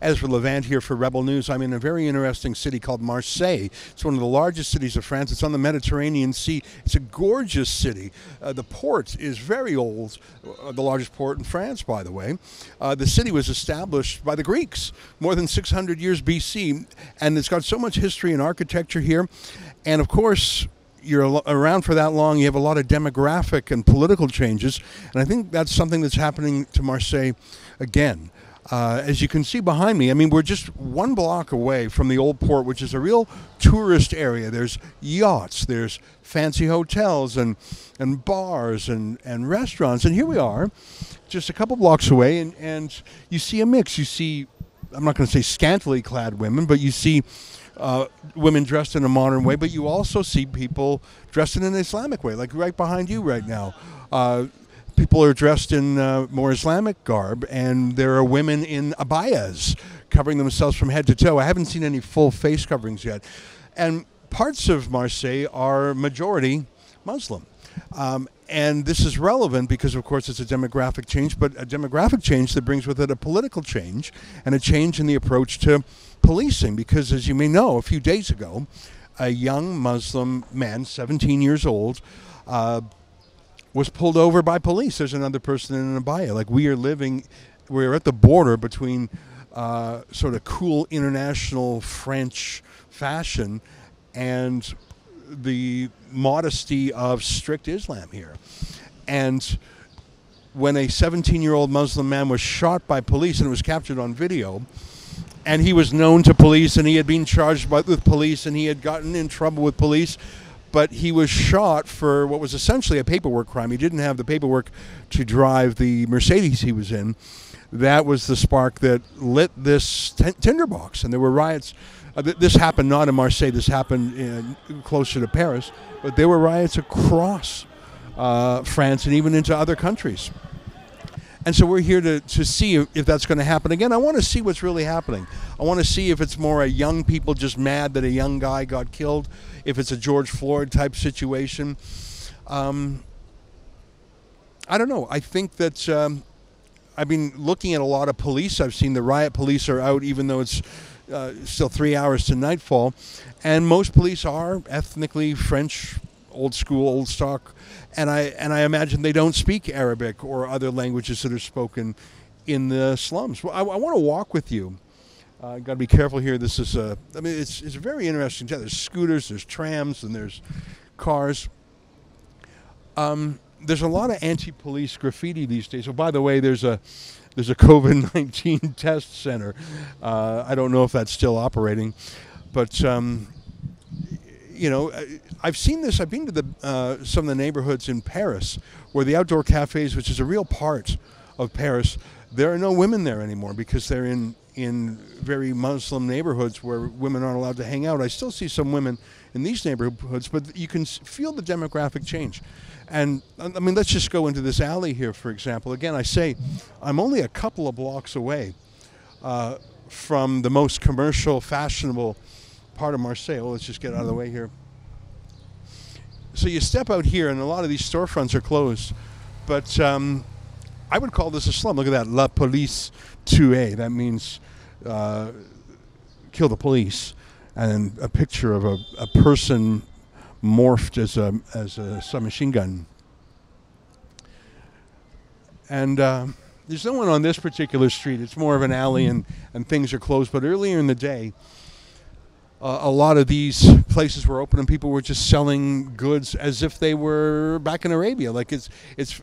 Ezra Levant here for Rebel News. I'm in a very interesting city called Marseille. It's one of the largest cities of France. It's on the Mediterranean Sea. It's a gorgeous city. The port is very old, the largest port in France, by the way. The city was established by the Greeks more than 600 years BC, and it's got so much history and architecture here. And of course, you're around for that long, you have a lot of demographic and political changes, and I think that's something that's happening to Marseille again. As you can see behind me, I mean, we're just one block away from the old port, which is a real tourist area. There's yachts, there's fancy hotels and bars and restaurants, and here we are, just a couple blocks away, and you see a mix. You see, I'm not going to say scantily clad women, but you see women dressed in a modern way, but you also see people dressed in an Islamic way, like right behind you right now. People are dressed in more Islamic garb, and there are women in abayas covering themselves from head to toe. I haven't seen any full face coverings yet. And parts of Marseille are majority Muslim. And this is relevant because, of course, it's a demographic change, but a demographic change that brings with it a political change and a change in the approach to policing. Because, as you may know, a few days ago, a young Muslim man, 17 years old, was pulled over by police. There's another person in an abaya. Like, we're at the border between sort of cool international French fashion and the modesty of strict Islam here. And when a 17-year-old Muslim man was shot by police, and it was captured on video, and he was known to police, and he had been charged with police, and he had gotten in trouble with police, but he was shot for what was essentially a paperwork crime. He didn't have the paperwork to drive the Mercedes he was in. That was the spark that lit this tinderbox, and there were riots. This happened not in Marseille, this happened closer to Paris, but there were riots across France and even into other countries. And so we're here to see if that's going to happen again. I want to see what's really happening. I want to see if it's more a young people just mad that a young guy got killed, if it's a George Floyd type situation. I don't know. I think that I've been looking at a lot of police. I've seen the riot police are out, even though it's still 3 hours to nightfall, and most police are ethnically French, old school, old stock, and I imagine they don't speak Arabic or other languages that are spoken in the slums. Well, I want to walk with you. Got to be careful here. This is it's a very interesting town. There's scooters, there's trams, and there's cars. There's a lot of anti-police graffiti these days. Oh, by the way, there's a COVID-19 test center. I don't know if that's still operating, but you know, I've seen this. I've been to some of the neighborhoods in Paris where the outdoor cafes, which is a real part of Paris, there are no women there anymore because they're in very Muslim neighborhoods where women aren't allowed to hang out. I still see some women in these neighborhoods, but you can feel the demographic change. And I mean, let's just go into this alley here, for example. Again, I say I'm only a couple of blocks away from the most commercial, fashionable part of Marseille. Well, let's just get out of the way here. So you step out here, and a lot of these storefronts are closed. But I would call this a slum. Look at that, La Police Tue. That means kill the police. And a picture of a person morphed as a submachine gun. And there's no one on this particular street. It's more of an alley, and things are closed. But earlier in the day, a lot of these places were open, and people were just selling goods as if they were back in Arabia. Like it's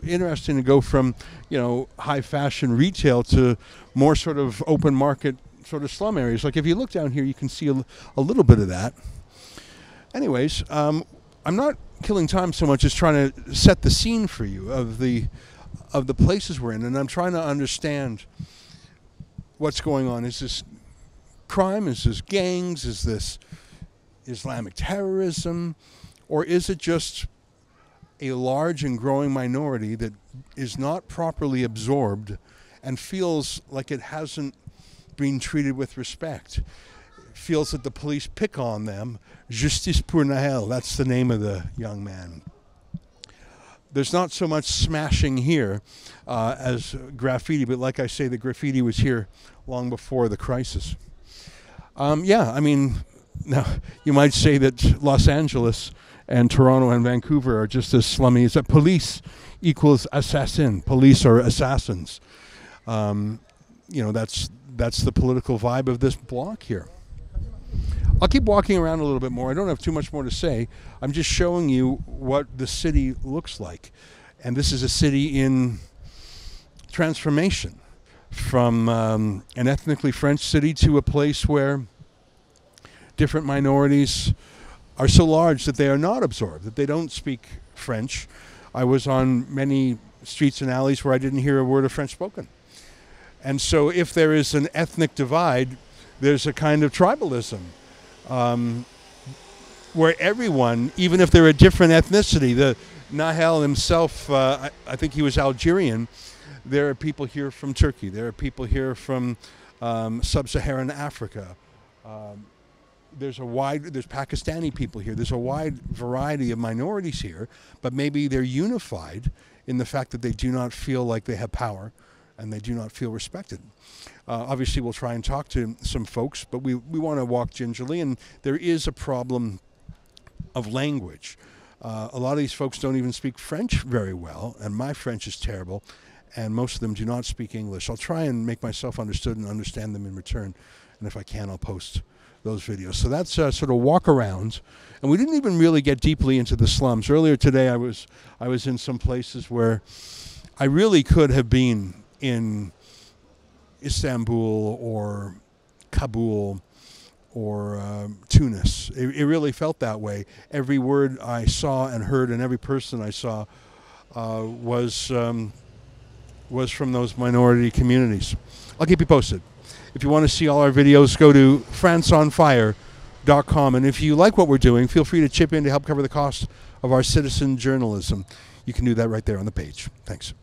interesting to go from, you know, high fashion retail to more sort of open market sort of slum areas. Like if you look down here, you can see a little bit of that. Anyways, I'm not killing time so much as trying to set the scene for you of the places we're in, and I'm trying to understand what's going on. Is this crime? Is this gangs? Is this Islamic terrorism? Or is it just a large and growing minority that is not properly absorbed and feels like it hasn't been treated with respect? Feels that the police pick on them. Justice pour Nahel, that's the name of the young man. There's not so much smashing here as graffiti, but like I say, the graffiti was here long before the crisis. Yeah, I mean, now you might say that Los Angeles and Toronto and Vancouver are just as slummy. Is that police equals assassin? Police are assassins. You know, that's the political vibe of this block here. I'll keep walking around a little bit more. I don't have too much more to say. I'm just showing you what the city looks like. And this is a city in transformation from an ethnically French city to a place where different minorities are so large that they are not absorbed, that they don't speak French. I was on many streets and alleys where I didn't hear a word of French spoken. And so if there is an ethnic divide, there's a kind of tribalism where everyone, even if they're a different ethnicity, the Nahel himself, I think he was Algerian, there are people here from Turkey, there are people here from sub-Saharan Africa, there's Pakistani people here, there's a wide variety of minorities here, but maybe they're unified in the fact that they do not feel like they have power and they do not feel respected. Obviously, we'll try and talk to some folks, but we want to walk gingerly, and there is a problem of language. A lot of these folks don't even speak French very well, and my French is terrible, and most of them do not speak English. I'll try and make myself understood and understand them in return, and if I can, I'll post those videos. So that's sort of walk around, and we didn't even really get deeply into the slums. Earlier today, I was in some places where I really could have been in Istanbul or Kabul or Tunis. It really felt that way. Every word I saw and heard and every person I saw was from those minority communities. I'll keep you posted. If you want to see all our videos, go to franceonfire.com. And if you like what we're doing, feel free to chip in to help cover the cost of our citizen journalism. You can do that right there on the page. Thanks.